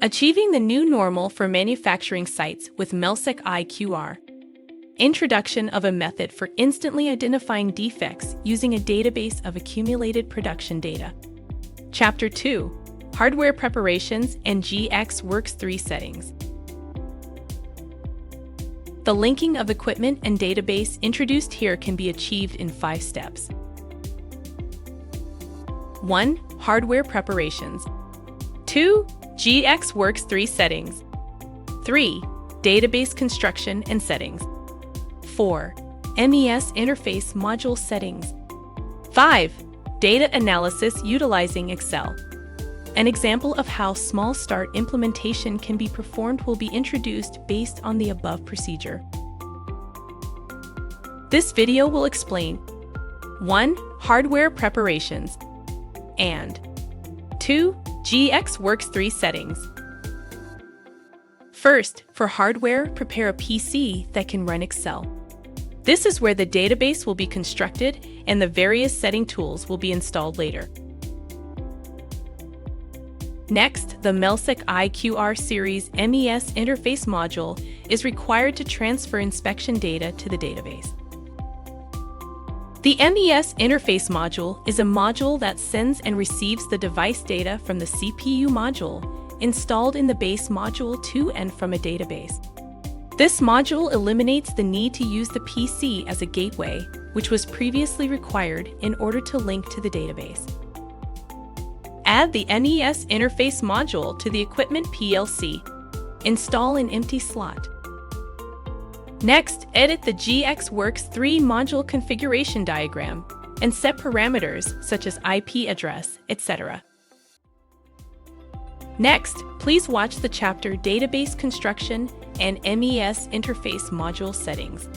Achieving the new normal for manufacturing sites with MELSEC IQR. Introduction of a method for instantly identifying defects using a database of accumulated production data. Chapter 2. Hardware preparations and Works3 settings. The linking of equipment and database introduced here can be achieved in 5 steps. 1. Hardware preparations. 2. Works3 settings. 3. Database construction and settings. 4. MES Interface Module settings. 5. Data analysis utilizing Excel. An example of how small start implementation can be performed will be introduced based on the above procedure. This video will explain 1. Hardware preparations and 2. Works3 settings. First, for hardware, prepare a PC that can run Excel. This is where the database will be constructed and the various setting tools will be installed later. Next, the MELSEC IQR series MES Interface Module is required to transfer inspection data to the database. The MES Interface Module is a module that sends and receives the device data from the CPU module installed in the base module to and from a database. This module eliminates the need to use the PC as a gateway, which was previously required in order to link to the database. Add the MES Interface Module to the equipment PLC. Install an empty slot. Next, edit the Works3 module configuration diagram and set parameters such as IP address, etc. Next, please watch the chapter Database Construction and MES Interface Module Settings.